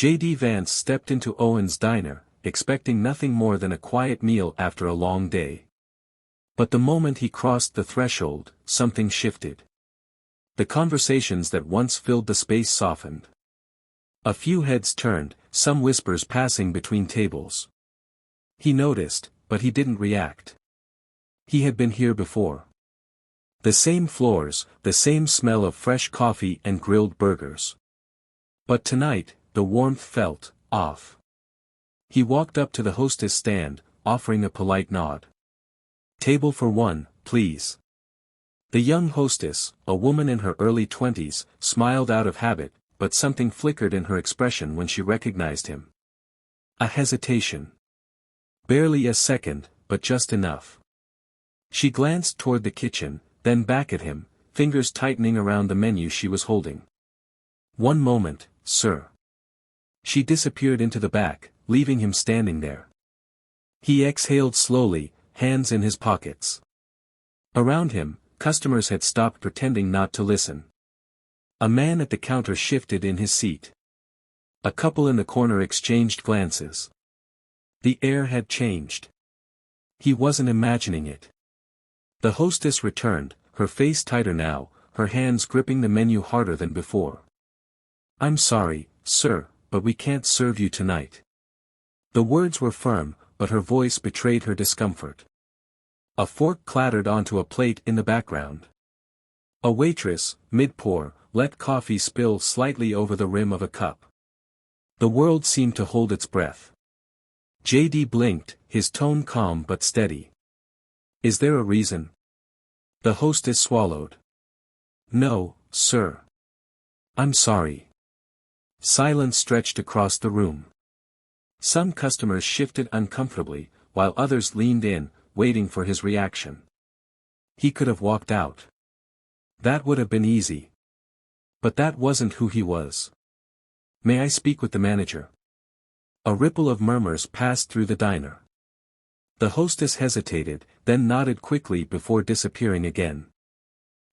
J.D. Vance stepped into Owen's diner, expecting nothing more than a quiet meal after a long day. But the moment he crossed the threshold, something shifted. The conversations that once filled the space softened. A few heads turned, some whispers passing between tables. He noticed, but he didn't react. He had been here before. The same floors, the same smell of fresh coffee and grilled burgers. But tonight, the warmth felt off. He walked up to the hostess stand, offering a polite nod. "Table for one, please." The young hostess, a woman in her early 20s, smiled out of habit, but something flickered in her expression when she recognized him. A hesitation. Barely a second, but just enough. She glanced toward the kitchen, then back at him, fingers tightening around the menu she was holding. "One moment, sir." She disappeared into the back, leaving him standing there. He exhaled slowly, hands in his pockets. Around him, customers had stopped pretending not to listen. A man at the counter shifted in his seat. A couple in the corner exchanged glances. The air had changed. He wasn't imagining it. The hostess returned, her face tighter now, her hands gripping the menu harder than before. "I'm sorry, sir, but we can't serve you tonight." The words were firm, but her voice betrayed her discomfort. A fork clattered onto a plate in the background. A waitress, mid-pour, let coffee spill slightly over the rim of a cup. The world seemed to hold its breath. J.D. blinked, his tone calm but steady. "Is there a reason?" The hostess swallowed. "No, sir. I'm sorry." Silence stretched across the room. Some customers shifted uncomfortably, while others leaned in, waiting for his reaction. He could have walked out. That would have been easy. But that wasn't who he was. "May I speak with the manager?" A ripple of murmurs passed through the diner. The hostess hesitated, then nodded quickly before disappearing again.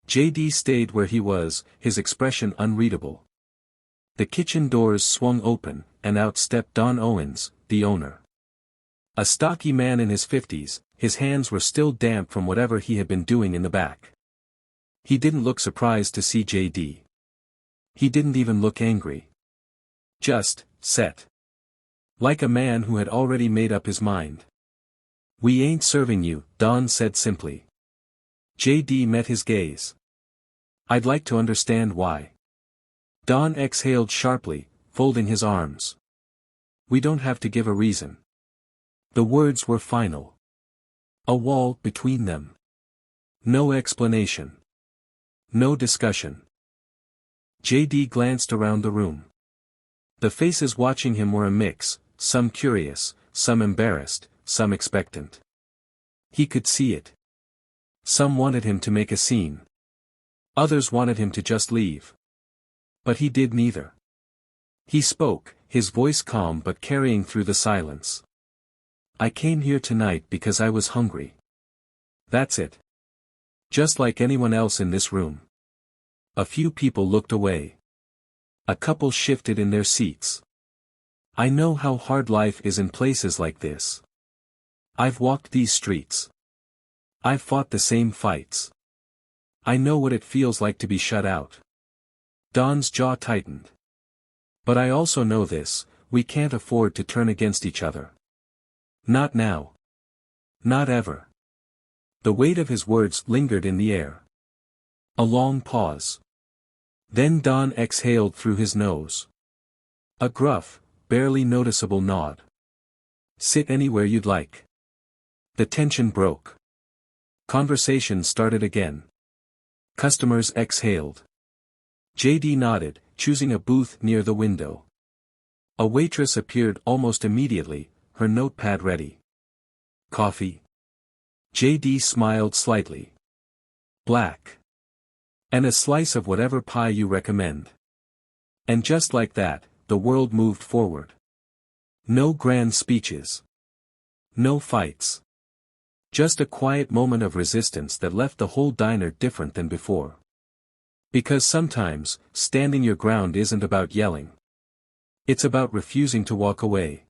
J.D. stayed where he was, his expression unreadable. The kitchen doors swung open, and out stepped Don Owens, the owner. A stocky man in his 50s, his hands were still damp from whatever he had been doing in the back. He didn't look surprised to see J.D. He didn't even look angry. Just, set. Like a man who had already made up his mind. "We ain't serving you," Don said simply. J.D. met his gaze. "I'd like to understand why." Don exhaled sharply, folding his arms. "We don't have to give a reason." The words were final. A wall between them. No explanation. No discussion. J.D. glanced around the room. The faces watching him were a mix, some curious, some embarrassed, some expectant. He could see it. Some wanted him to make a scene. Others wanted him to just leave. But he did neither. He spoke, his voice calm but carrying through the silence. "I came here tonight because I was hungry. That's it. Just like anyone else in this room." A few people looked away. A couple shifted in their seats. "I know how hard life is in places like this. I've walked these streets. I've fought the same fights. I know what it feels like to be shut out." Don's jaw tightened. "But I also know this, we can't afford to turn against each other. Not now. Not ever." The weight of his words lingered in the air. A long pause. Then Don exhaled through his nose. A gruff, barely noticeable nod. "Sit anywhere you'd like." The tension broke. Conversation started again. Customers exhaled. J.D. nodded, choosing a booth near the window. A waitress appeared almost immediately, her notepad ready. "Coffee?" J.D. smiled slightly. "Black. And a slice of whatever pie you recommend." And just like that, the world moved forward. No grand speeches. No fights. Just a quiet moment of resistance that left the whole diner different than before. Because sometimes, standing your ground isn't about yelling. It's about refusing to walk away.